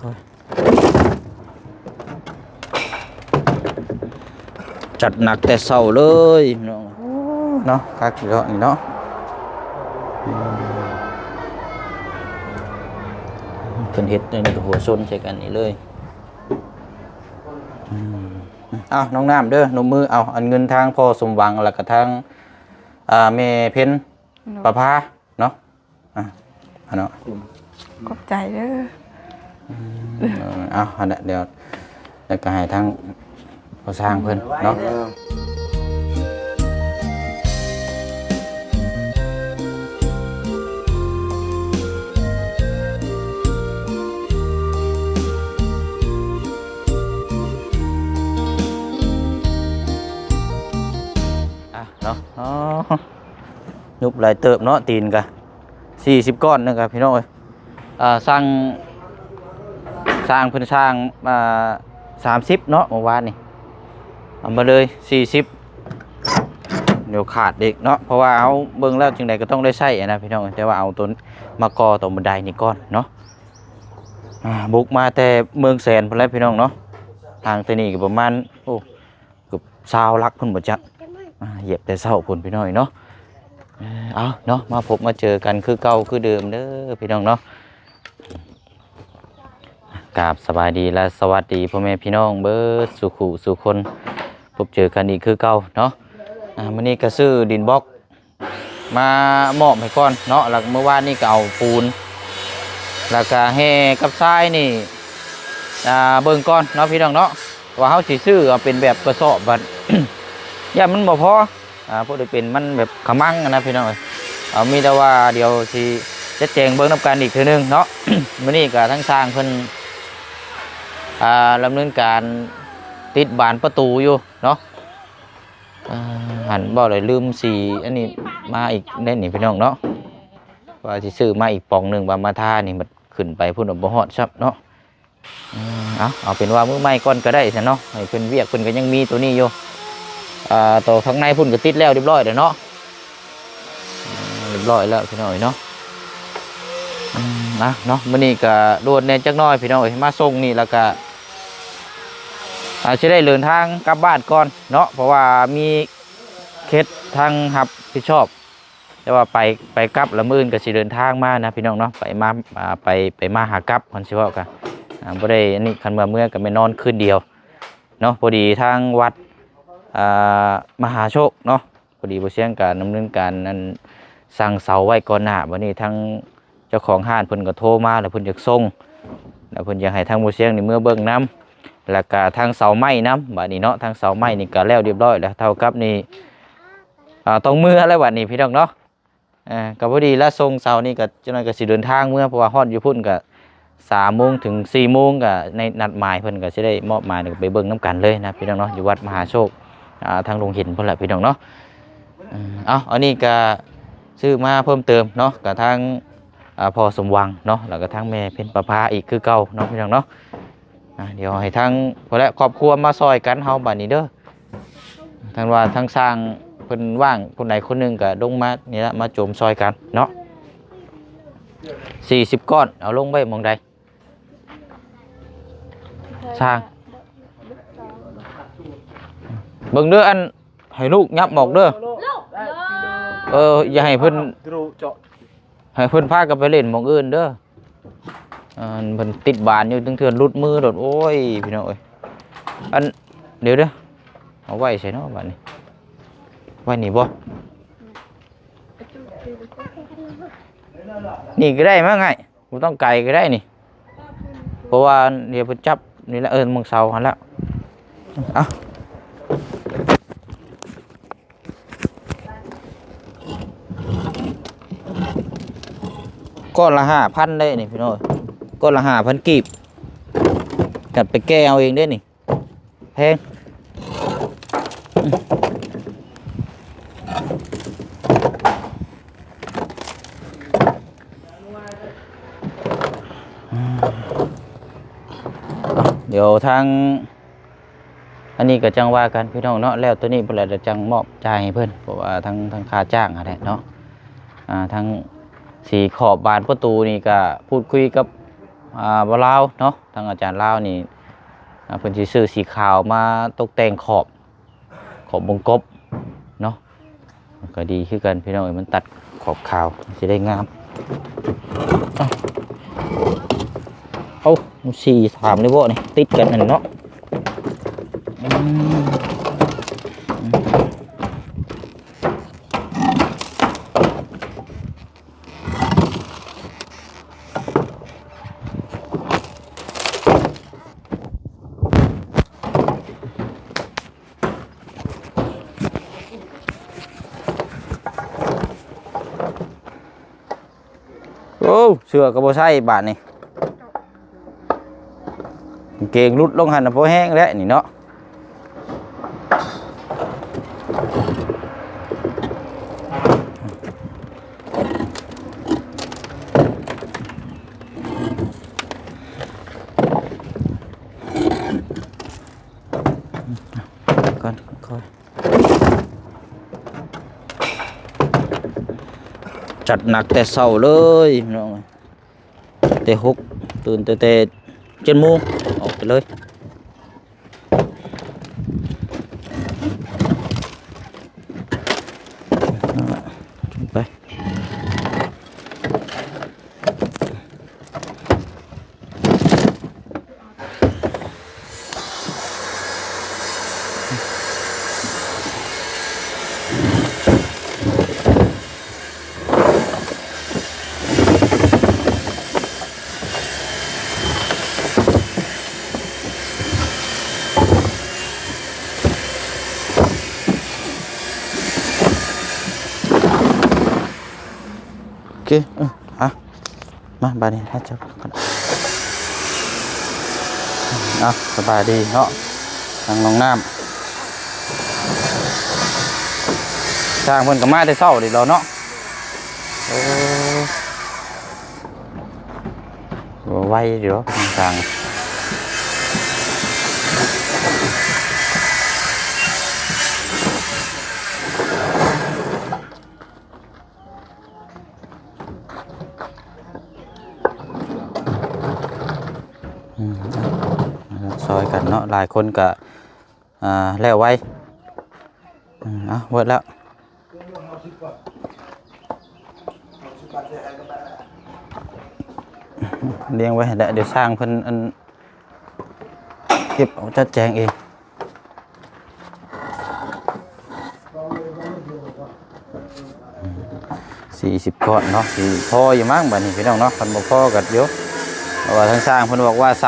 ค่อยจัดหนักแต่เช้าเลยเนาะเนาะคักเยอะนี่เนาะเพิ่นเฮ็ดนี่ก็หัวซนใส่กันนี่เลยอ้าวน้องน้ำเด้อนมมือเอาอันเงินทางพ่อสมหวังแล้วก็ทางแม่เพ็ญประภาเนาะอันเนาะขอบใจเด้อเอาอันเดี๋ยวแล้วก็ให้ทางพอสร้างเพิ่นเนาะเนาะยุบหลายเติบเนาะตีนกะ40ก้อนนึงครับพี่น้องเอ้ยสร้างเพิ่นสร้าง30เนาะเมื่อวานนี่เอามาเลย40เดี๋ยวขาดเด็กเนาะเพราะว่าเอาเบิ่งแล้วจังใดก็ต้องได้ใช้นะพี่น้องแต่ว่าเอาตัวมากอตัวบันไดนี่ก่อนเนาะบุกมาแต่เมืองแสนพุ่นแล้วพี่น้องเนาะทางตัวนี้ก็ประมาณโอ้เกือบ20ลักพุ่นบ่จักเหยียบแต่เช้าพุ่นพี่น้องเนาะเอาเนาะมาพบมาเจอกันคือเก่าคือเดิมเด้อพี่น้องเนาะกราบสบายดีและสวัสดีพ่อแม่พี่น้องเบิดสุขุสุคนพบเจอกันอีกคือเก่าเนาะมื้อนี้ก็ซื้อดินบล็อกมามอบให้ก่อนเนาะแล้วเมื่อวานนี่ก็เอาปูนแล้วก็แห่กับทรายนี่เบิ่งก่อนเนาะพี่น้องเนาะว่าเฮาสิซื้อเอาเป็นแบบกระสอบบัด อย่ามันบ่พอพวกได้เป็นมันแบบขมังนะพี่น้องเอ้ยเอามีแต่ว่าเดี๋ยวสิจะแจงเบิ่งนํกันอีกเทื่อนึงเนาะ มื้อนี้ก็ทั้งสร้างเพิ่นดำเนินการติดบานประตูอยู่เนาะหันบ่ได้ลืมสีอันนี้มาอีกได้นี่พี่น้องเนาะว่าสิซื้อมาอีกปองนึงว่ามาทานี่มันขึ้นไปพุ่นบ่ฮอดซับเนาะเอาเป็นว่ามื้อใหม่ก่อนก็ได้ซะเนาะให้เพิ่นเวียกเพิ่นก็ยังมีตัวนี้อยู่ตัวข้างในพุ่นก็ติดแล้วเรียบร้อยแล้วเนาะเรียบร้อยแล้วพี่น้อยเนาะเนาะมื้อนี้ก็โดดแน่จักหน่อยพี่น้อยมาส่งนี่แล้วก็จะได้เดินทางกลับบ้านก่อนเนาะเพราะว่ามีเคสทางหับผิดชอบแต่ว่าไปกลับละมื้อก็สิเดินทางมานะพี่น้องเนาะไปมาหากลับคนสิว่ากันบ่ได้อันนี้คันเมื่อก็ไม่นอนคืนเดียวเนาะพอดีทางวัดมหาโชคเนาะพอดีบ่เสียงการดำเนินการนั้นสั่งเสาไว้ก่อนหน้าวันนี้ทั้งเจ้าของห้างเพิ่นก็โทรมาแล้วเพิ่นอยากส่งแล้วเพิ่นอยากให้ทางบ่เสียงนี่เมื่อเบิ่งน้ำแล้วก็ทางเสาไม้น้ำบัดนี้เนาะทางเสาไม้นี่ก็แล้วเรียบร้อยแล้วเท่ากับนี่ต้องมือแล้วบัดนี้พี่น้องเนาะก็พอดีแล้วส่งเสานี่ก็จังได๋ก็สิเดินทางเมื่อเพราะว่าฮอดอยู่พุ่นก็3 โมงถึง 4 โมงก็ในนัดหมายเพิ่นก็สิได้มอบหมายไปเบิ่งน้ำกันเลยนะพี่น้องเนาะอยู่วัดมหาโชคทางโรงหินพุ่นแหละพี่น้องเนาะอันนี้ก็ซื้อมาเพิ่มเติมเนาะกับทางพ่อสมหวังเนาะแล้วก็ทางแม่เพ็ญประภาอีกคือเก่าเนาะพี่น้องเนาะเดี๋ยวให้ทางพอแล้วครอบครัวมาซอยกันเฮาบัดนี้เด้อทางว่าทางสร้างเพิ่นว่างคนใดคนหนึงก็ลงมานี่ละมาโจมซอยกันเนาะ40ก้อนเอาลงไว้หม้องใดสร้างเบิ่งเด้ออันให้ลูกยับหมอกเด้ออย่าให้เพิ่นพากันไปเล่นหม้องอื่นเด้อเพิ่นติดบานอยู่ถึงเทื่อนรุดมือโดดโอ้ยพี่น้องเอ้ยอันเดี๋ยวเด้อเอาไว้ใส่เนาะบัดนี้ไว้นี่บ่นี่ก็ได้มั้งไงบ่ต้องไกลก็ได้นี่เพราะว่าเดี๋ยวเพิ่นจับนี่ละมึงเสาหั่นแล้วก้อนละ5,000ได้นี่พี่น้องก้อนละ5,000กีบกัดไปแก้เอาเองได้นี่แพงเดี๋ยวทางอันนี้ก็จังว่ากันพี่น้องเนาะแล้วตัวนี้เพิ่นจะจังมอบจ่ายให้เพิ่นเพราะว่าทางค่าจ้างอะไรเนาะทางสีขอบบานประตูนี่ก็พูดคุยกับ บ่ลาวเนาะทางอาจารย์ลาวนี่เพิ่นสิซื้อสีขาวมาตกแต่งขอบวงกบเนาะมันก็ดีคือกันพี่น้องเอ้ยมันตัดขอบขาวสิได้งามเอาสี่ถามเลยบ่นี่ติดกันนั่นเนาะโอ้เสือก็บ่ใช่บาดนี่เก่งรุดลงหันน่ะพอแห้งแล้วนี่เนาะก่อนค่อยจัดหนักแต่เช้าเลยน้องแต่6ตื่นแต่7 โมงออกไปเลยไปโอเคมาบายดีให้เจ้ากันสบายดีเนาะทางลงน้ำสร้างเพิ่นก็มาแต่เช้าดิเราเนาะไวเดี๋ยวทางซอยกันเนาะหลายคนก็แล้วไว้หมดแล้วเลี้ยงไว้แล้วเดี๋ยวสร้างเพิ่นเก็บเอาจัดแจงเอง40 ก้อนเนาะสิพออยู่มั้งบัดนี้พี่น้องเนาะคันบ่พอก็เยอะเพราะว่าทางสร้างเพิ่นบอกว่า30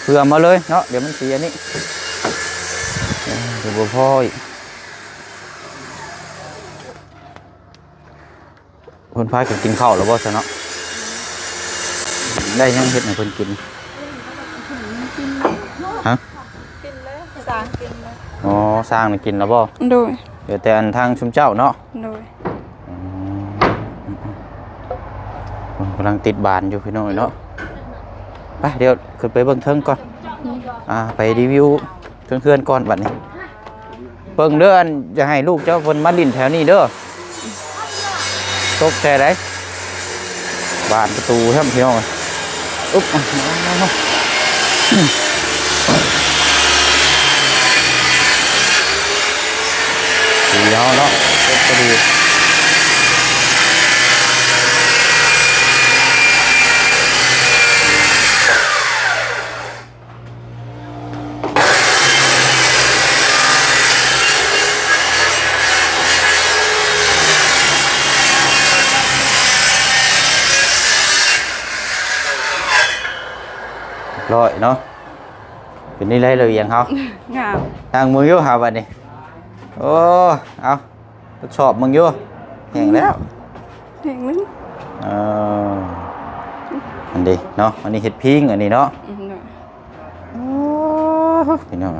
เพื่อมาเลยเนาะเดี๋ยวมันเสียนี่เดี๋ยวบ่พออีกเพิ่นพากินข้าวแล้วบ่ซะเนาะได้ยังเฮ็ดให้เพิ่นกินฮะกินเลยสร้างกินเลย อ๋อสร้างน่ะกินแล้วบ่ โดย เดี๋ยวแต่อันทางชุมเจ้าเนาะ โดย กำลังติดบานอยู่พี่น้องเนาะไปเดี๋ยวขึ้นไปเบิ่งเทิงก่อนไปรีวิวเพื่อนๆก่อนบัดนี้เบิ่งเด้อจะให้ลูกเจ้าเพิ่นมาลิ้นแถวนี้เด้อตกใจได้บานประตูครับพี่น้องอุ๊บดีเนาะก็ดีร้อยเนาะเป็นนี่ไรเลยยังเขา งาม ทางมืออยู่หาบัดนี้โอ้เอาทดสอบมึงอยู่แห้งแล้ว เห็นมั้ย อันนี้เนาะอันนี้เห็ดพิงอันนี้เนาะ โดย พี่น้อง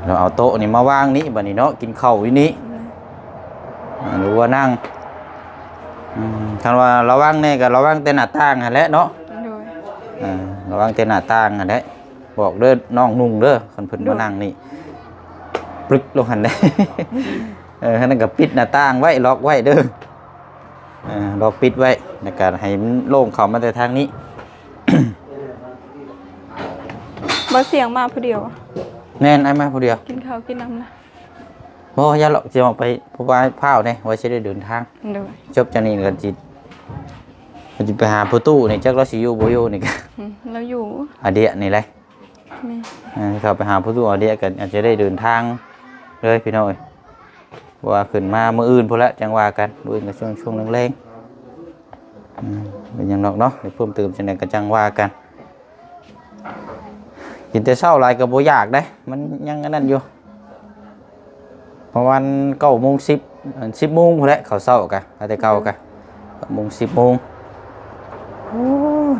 เราเอาโต๊ะนี่มาวางนี้บัดนี้เนาะกินข้าวอยู่นี้หรือว่านั่งคันว่าระวังแน่ก็ระวังแต่หน้าต่างหั่นแหละเนาะ โดย ระวังแต่หน้าต่างหั่นแหละบอกเด้อน้องนุ่งเด้อคนเพิ่นมานั่งนี่ปลึกลงหั่นได้ ขณะกับปิดหน้าต่างไว้ล็อกไว้เด้อล็อกปิดไว้ในการให้มันโล่งเข้ามาแต่ทางนี้ บ่เสียงมาผู้เดียว แน่นไอ้มาผู้เดียว กินข้าวกินน้ำนะ บ่อย่าหรอกจะออกไปเพราะว่าพาวเนี่ยไว้สิได้เดินทาง โดย จบจากนี้กันจิมันจะไปหาประตูนี่จักเราสิอยู่บ่อยู่นี่ก็ เราอยู่ อาเดียนี่แหละ นี่ เข้าไปหาประตูอาเดียกันอาจจะได้เดินทางเลยพี่น้อยว่าขึ้นมามื้ออื่นพุ่นละจังว่ากันมื้ออื่นก็ช่วงแรงๆเป็นหยังดอกเนาะเดี๋ยวเพิ่มเติมจังได๋ก็จังว่ากันกินแต่เช้าหลายก็บ่อยากได้มันยังอันนั้นอยู่ประมาณ9:10 10:00นพุ่นแหละข้าวเช้ากะแต่เก่ากะ9:00 10:00 น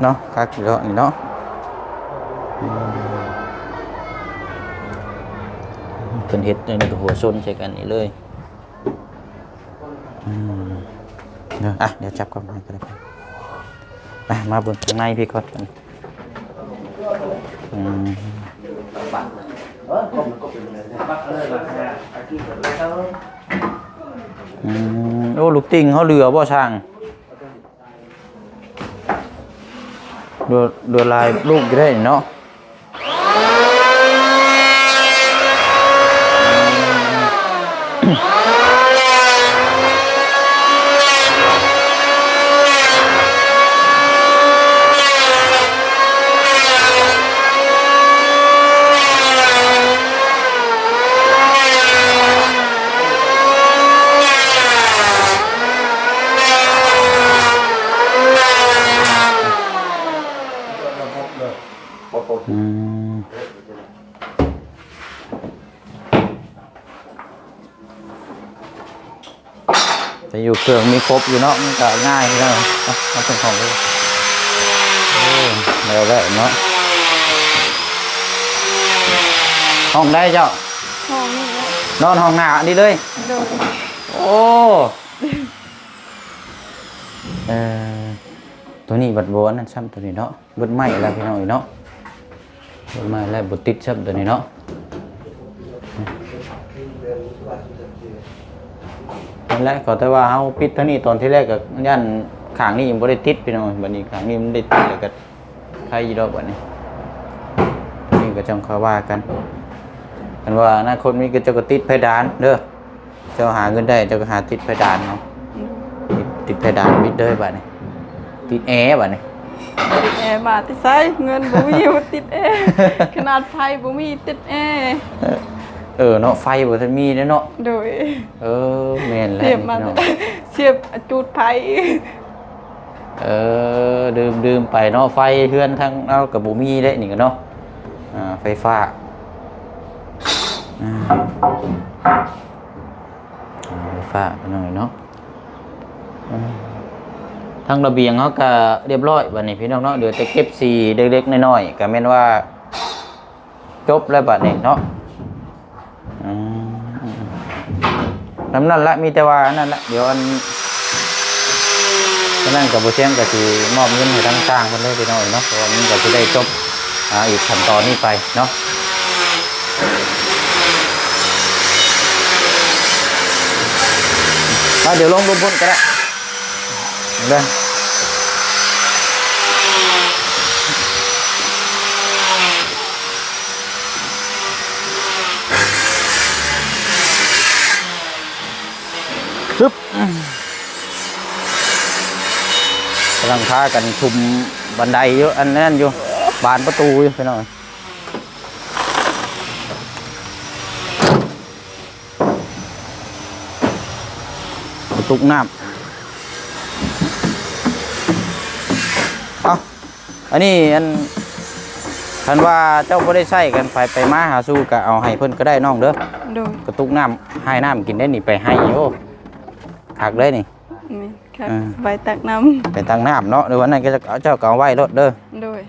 เนาะคักอยู่แล้วนี่เนาะเพิ่นเฮ็ดนี่ก็หัวชนใส่กันนี่เลยเดี๋ยวจับกล้องให้ก็ได้ไปมาเบิ่งข้างในพี่ก่อนโอ้ลูกติ่งเขาเรือบ่ช่างดูลายลูกได้เนาะจะอยู่เครื่องมีครบอยู่เนาะมันก็ง่ายเนาะเอาเป็นของเลยแล้วแหละเนาะห้องได้เจ้า ห้องนี่แหละ นอนห้องหน้าอันนี้เลย โดย โอ้ตัวนี้บัดโบนนั่นซ้ำตัวนี้เนาะบัดไม้แล้วพี่น้องเนาะบัดไม้แล้วบัดติดซ้ำตัวนี้เนาะนั่นแหละก็แต่ว่าเฮาปิดเท่านี้ตอนที่แรกก็ย่านข้างนี้ยังบ่ได้ติดพี่น้องบัดนี้ข้างนี้มันได้ติดแล้วก็ใครอยู่ดอกบัดนี้นี่ก็จังค่อยว่ากันกันว่าอนาคตมีก็จะก็ติดเพดานเด้อเจ้าหาเงินได้เจ้าก็หาติดเพดานเนาะติดเพดานมิดเด้อบัดนี้ติดแอร์บัดนี้ ติดแอร์มาติดไสเงินบ่มีว่าติดแอร์ขนาดไฟบ่มีติดแอร์ เนาะไฟบ่ทันมีเนาะ โดย แม่นแล้ว เสียบมา เนาะ เสียบจูดไฟ ดื่มไปเนาะไฟเฮือนทางเราก็บ่มีเด้นี่ก็เนาะไฟฟ้าไฟฟ้าหน่อยเนาะทางระเบียงเขาก็เรียบร้อยบัดนี้พี่น้องเนาะเดี๋ยวจะเก็บสีเล็กๆน้อยๆก็แม่นว่าจบแล้วบัดนี้เนาะนั่นละมีแต่ว่านั่นละเดี๋ยวนั่นกับบ่เชียงก็สิมอบเงินให้ทางสร้างเพิ่นเลยพี่น้องเนาะเพราะว่ามันก็สิได้จบอีกขั้นตอนนี้ไปเนาะเดี๋ยวลงบนพ้นก็ได้เด้อปึ๊บกำลังพากันชุมบันไดอยู่อันนั้นอยู่บานประตูอยู่ไปหน่อยตุกน้ำอันนี้คันว่าเจ้าบ่ได้ใช้กันไปมาหาสู้ก็เอาให้เพิ่นก็ได้น้องเด้อ โดย กระตุกน้ำให้น้ำกินได้นี่ไปให้โอ้หักเลยนี่ นี่ครับใบตักน้ ไปตั้งน้ำเนาะเดี๋ยววันนั้นก็จะเอาเจ้าก็เอาไว้รถเด้อ ำโดย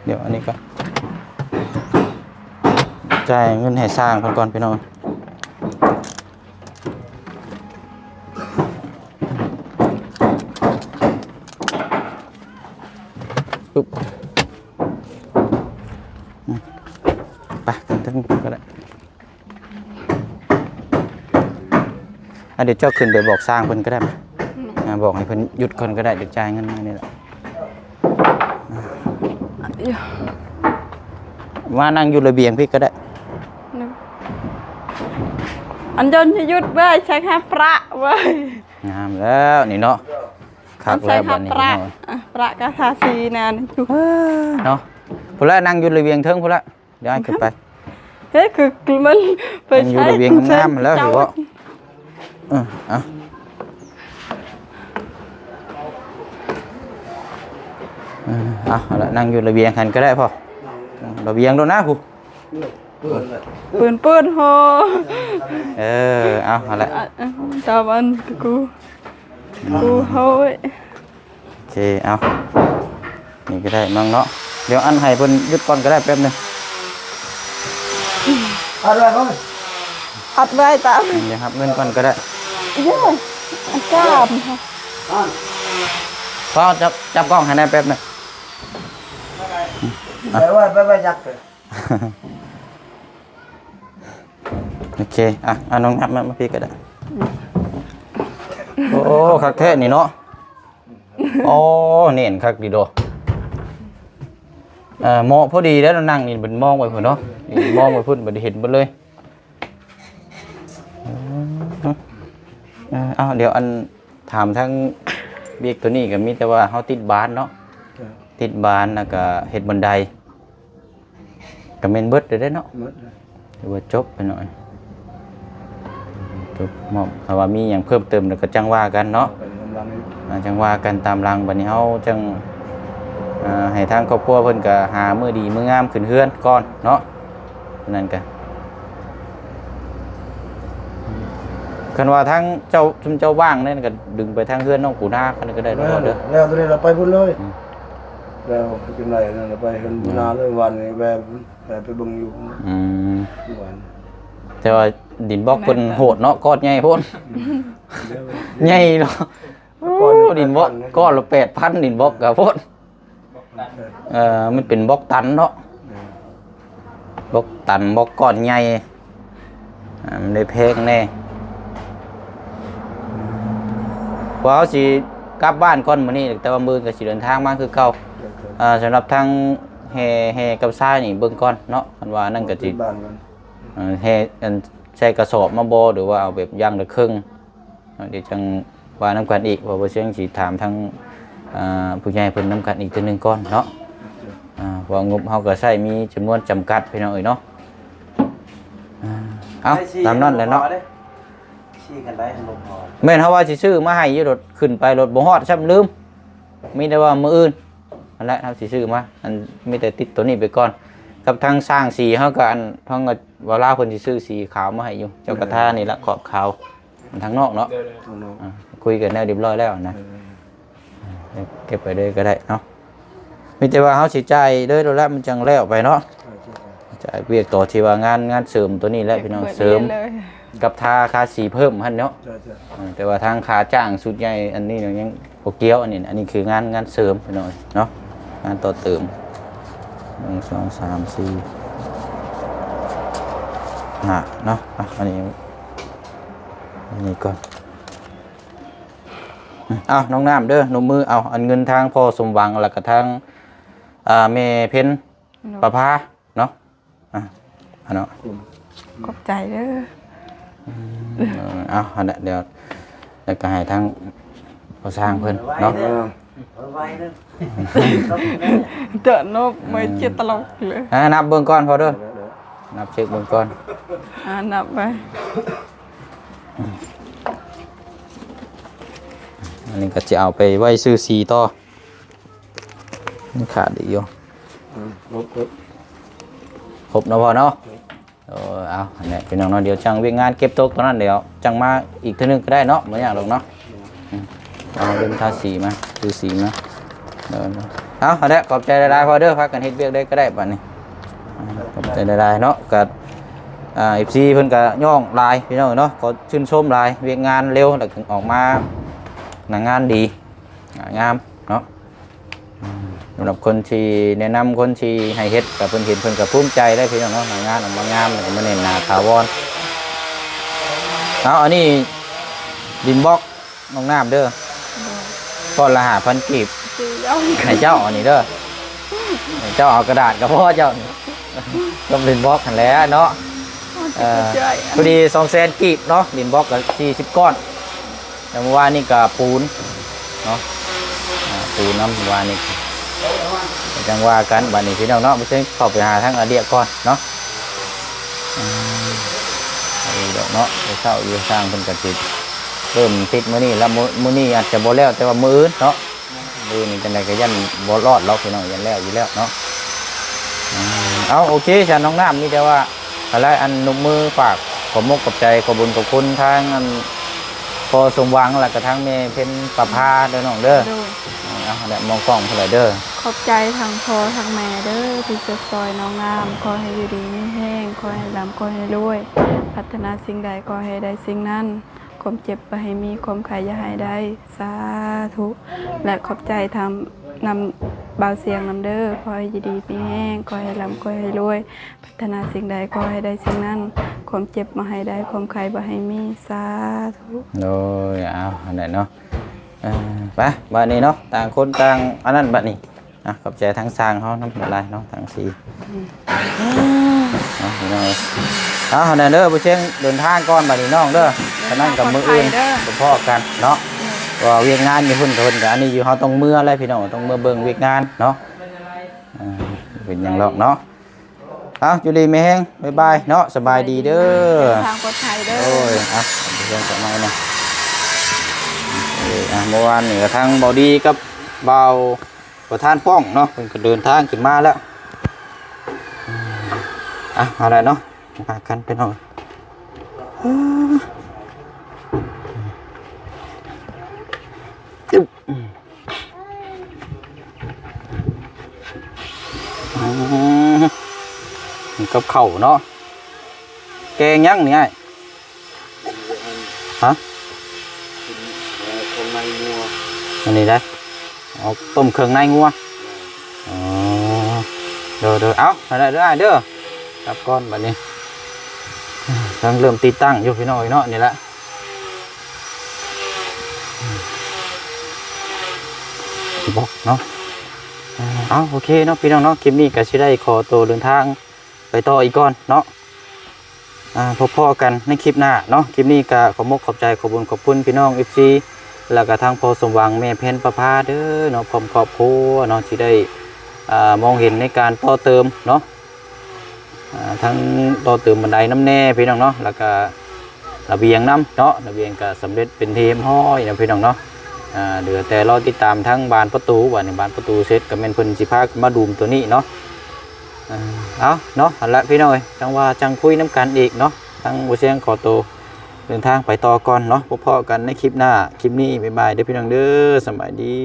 เดี๋ยวอันนี้ก็จ่ายเงินให้สร้างเพิ่นก่อนพี่น้องปุ๊บไปทั้งก็ได้เดี๋ยวเจ้าขึ้นไปบอกสร้างเพิ่นก็ได้ไหมบอกให้เพิ่นหยุดคนก็ได้เดี๋ยวจ่ายเงินมานี่แหละ อยู่ มานั่งอยู่ระเบียงพี่ก็ได้ นึกอันยนต์จะหยุดเว้ยใช้แค่ประเว้ย งามแล้วนี่เนาะคัก ใช้ แล้ว แค่ บัดนี้ ประ เนาะ อ่ะประกาทาสีนานอยู่ เนาะพุ่นละนั่งอยู่ระเบียงเทิงพุ่นละเดี๋ยวให้ขึ้นไป เฮ้ยคือมันไป มันอยู่ ใช้ ระเบียงงามๆแล้วถือว่าเอาเอาละนั่งอยู่ระเบียงกันก็ได้พ่อระเบียงโดนนะผู้ ปืนโห เอาละ ตาบันกูโห้ย โอเคเอานี่ก็ได้มั่งเนาะเดี๋ยวอันให้เพิ่นหยุดก่อนก็ได้แป๊บนึง อัดไว้ตาม เดี๋ยวครับเงินก่อนก็ได้ เย้อันจ้าม พ่อจับกล้องให้ได้แป๊บนึง ไปยักษ์ โอเคอ่ะน้องนับมาพี่ก็ได้โอ้คักแท้นี่เนาะโอ้เน่นคักดีโดมองพอดีแล้วเรานั่งนี่เป็นมองไปพุ่นเนาะนี่มองไปพุ่นบ่ได้เห็นเบิดเลยเอาเดี๋ยวอันถามทั้งเบียกตัวนี้ก็มีแต่ว่าเฮาติดบ้านเนาะติดบ้านแล้วก็เฮ็ดบันไดก็แม่นเบิดได้เนาะหรือว่าจบไปหน่อยจบมอบถ้าว่ามีหยังเพิ่มเติมแล้วก็จังว่ากันเนาะจังว่ากันตามรังบัดนี้เฮาจังให้ทางครอบครัวเพิ่นก็หามื้อดีมื้องามขึ้นเฮือนก่อนเนาะนั่นก็คันว่าทางเจ้าชุมเจ้าว่างนั่นก็ดึงไปทางเฮือนน้องกูนาคันก็ได้เด้อเด้อ แล้วตัวนี้เราไปพุ่นเลยแล้วเป็นไรนั่นเราไปเห็นนาเลยวันนี้แบบไปเบิ่งอยู่วัน แต่ว่าดินบล็อกเพิ่นโหดเนาะก้อนใหญ่โพดใหญ่เนาะดินบล็อกก้อนละ 8,000 ดินบล็อกก็โพดมันเป็นบล็อกตันเนาะบล็อกตันบล็อกก้อนใหญ่มันได้แพงแน่ว่าเขาสิกลับบ้านก่อนมื้อนี้แต่ว่ามื้อก็สิเดินทางมาคือเก่าสำหรับทางแห่กับทรายนี่เบิ่งก่อนเนาะคันว่านั่นก็สิ บ้านกัน แห่กันใช้กระสอบมาบ่หรือว่าเอาแบบย่างละครึ่งเดี๋ยวจังว่านํกันอีกเพราะว่าเสียงสิถามทางผู้ใหญ่เพิ่นนํกันอีกตัวนึงก่อนเนาะเพราะงบเฮาก็ใช้มีจำนวนจำกัดพี่น้องเอ้ยเนาะเอาตามนั้นแหละเนาะ ชี้กันได้ลงพอ แม่นเฮาว่าสิซื้อมาให้อยู่รถขึ้นไปรถบ่ฮอดซ้ำลืมมีแต่ว่ามื้ออื่นนั่นแหละเฮาสิซื้อมาอันมีแต่ติดตัวนี้ไปก่อนกับทางสร้างสีเฮาก็อันทางว่าลาวเพิ่นสิซื้อสีขาวมาให้อยู่เจ้ากระทานี่ละขอบขาวทางนอกเนาะคุยกันแล้วเรียบร้อยแล้วนะเก็บไปเลยก็ได้เนาะมีแต่ว่าเฮาสิจ่ายเลยแล้วมันจังแล้วไปเนาะจ่ายเวียกต่อที่ว่างานเสริมตัวนี้แหละพี่น้องเสริมกับทาค่าสีเพิ่มหั่นเนาะแต่ว่าทางค่าจ้างสุดใหญ่อันนี้ยังบ่เกี่ยวอันนี้คืองานเสริมพี่น้องเนาะงานต่อเติม1 2 3 4เนาะอันนี้ก่อนเอาน้องน้ำเด้อนมมือเอาอันเงินทางพอสมหวังแล้วก็ทางเมเพ็ญประภาเนาะเนาะ ขอบใจเด้อ เอาอันนั้นเดี๋ยวแล้วก็ให้ทางพอสร้างเพิ่นเนาะ เตือนนบไม่เจ็ดตลกเลย นับเบิ่งก่อนพอเด้อนับเช็คเบิ่งก่อน นับไป อันนี้ก็จะเอาไปไว้ซื้อสีต่อนี่ขาดอีกอยู่ครบเนาะพอเนาะเอาอันนี้พี่น้องเนาะเดี๋ยวจังเวียงงานเก็บโต๊ะตอนนั้นเดี๋ยวจังมาอีกทีนึงก็ได้เนาะไม่อยากหรอกเนาะเอาเริ่มทาสีมาซื้อสีมาเอาละขอบใจหลายๆพอเด้อพักกันเฮ็ดเวียกได้ก็ได้บัดนี้ขอบใจหลายๆเนาะกับFC เพิ่นก็ย่องลายพี่น้องเนาะขอชื่นชมลายเวียกงานเร็วแล้วถึงออกมาหนังงานดีงามเนาะสำหรับคนที่แนะนำคนที่ให้เฮ็ดกับเพิ่นเห็นเพิ่นก็ภูมิใจได้พี่น้องเนาะหนังงานออกมางามแล้วก็มาเน้นหน้าถาวรเอาอันนี้ดินบล็อกน้องน้ำเด้อก้อนละ5,000 กีบให้เจ้าอันนี้เด้อให้ เจ้าเอากระดาษกับพ่อเจ้าลงดินบล็อกกันแล้วเนาะพอดี200,000กีบเนาะดินบล็อกกับ40ก้อนแต่เมื่อวานนี่กับปูนเนาะปูนน้ำเมื่อวานนี่จังว่ากันบัดนี้พี่น้องเนาะไม่ใช่เข้าไปหาทั้งอาเดียก่อนเนาะดอกเนาะไปเช่าอยู่สร้างเป็นกระติดเริ่มติดมื้อนี้แล้วมื้อนี้อาจจะบ่แล้วแต่ว่ามื้ออื่นเนาะมื้อนี้จังได๋ก็ยันบ่รอดเราพี่น้องยันแล้วอยู่แล้วเนาะเอาโอเคจ้ะน้องน้ำมีแต่ว่าอะไรอันนุ่มมือฝากขอมกขอบใจขอบุญขอบคุณทางอันพอสมหวังแล้วก็ทางแม่เพ็ญประภาเด้อน้องเด้อเอาแหละมองกล้องเท่าไหร่เด้อขอบใจทางพ่อทางแม่เด้อที่ซอยน้องงามขอให้อยู่ดีมีแห้งขอให้ร่ำขอให้รวยพัฒนาสิ่งใดขอให้ได้สิ่งนั้นความเจ็บบ่ให้มีความขายอย่าให้ได้สาธุและขอบใจทำนำเบาเสียงนำเด้อขอให้อยู่ดีมีแห้งขอให้ร่ำขอให้รวยพัฒนาสิ่งใดขอให้ได้สิ่งนั้นความเจ็บบ่ให้ได้ความขายบ่ให้มีสาธุโอ้ยเอาอันไหนเนาะไปบัดนี้เนาะต่างคนต่างอันนั้นบัดนี้ขอบใจทั้งสร้างเขาน้ำลายเนาะทั้งสีเนาะน้องเอาอันนั้นเด้อผู้เชี่ยงเดินทางก่อนบัดนี้น้องเด้อฉะนั้นกับมืออื่นกับพ่อกันเนาะว่าเวียกงานอยู่พุ่นกับอันนี้อยู่เขาต้องเมื่ออะไรพี่น้องต้องเมื่อเบิ่งเวียกงานเนาะเป็นอย่างหรอกเนาะเอาจุลีไม่แห้งบ๊ายบายเนาะสบายดีเด้อทางปลอดภัยเด้อโอ้ยเรื่องต่อมาเนี่ยเมื่อวานนี่กระทั่งเบาดีกับเบาประธานป้องเนาะเป็นก็เดินทางขึ้นมาแล้วอะไรเนาะมากันไปหน่อยกับเข่าเนาะแกงยังนี่ไงฮะอันนี้ได้เอาต้มเครื่องในงัวเด้อเอาอะไรเด้อเด้อครับก้อนแบบนี้กำลังเริ่มติดตั้งอยู่พี่น้อยเนาะนี่แหละบอกเนาะเอาโอเคเนาะพี่น้องเนาะคลิปนี้ก็จะได้ขอตัวเดินทางไปต่ออีกก่อนเนาะพบกันในคลิปหน้าเนาะคลิปนี้ก็ขอมกขอบใจขอบคุณขอบคุณพี่น้อง FC แล้วก็ทางพอสมหวังแม่เพ็ญประภาเด้อเนาะพร้อมครอบครัวเนาะที่ได้มองเห็นในการต่อเติมเนาะทั้งต่อเติมบันไดน้ำแน่พี่น้องเนาะแล้วก็ระเบียงน้ำเนาะระเบียงก็สำเร็จเป็นเทมห้อยนะพี่น้องเนาะเดี๋ยวแต่รอติดตามทั้งบานประตูว่าในบานประตูเสร็จก็เป็นเพิ่นสิพามาดูมตัวนี้เนาะเอาเนาะละพี่น้องจังว่าจังคุยน้ำกันอีกเนาะทั้งบุเชียงขอตัวเดินทางไปต่อก่อนเนาะพบกันในคลิปหน้าคลิปนี้บ๊ายบายเด้อพี่น้องเด้อสบายดี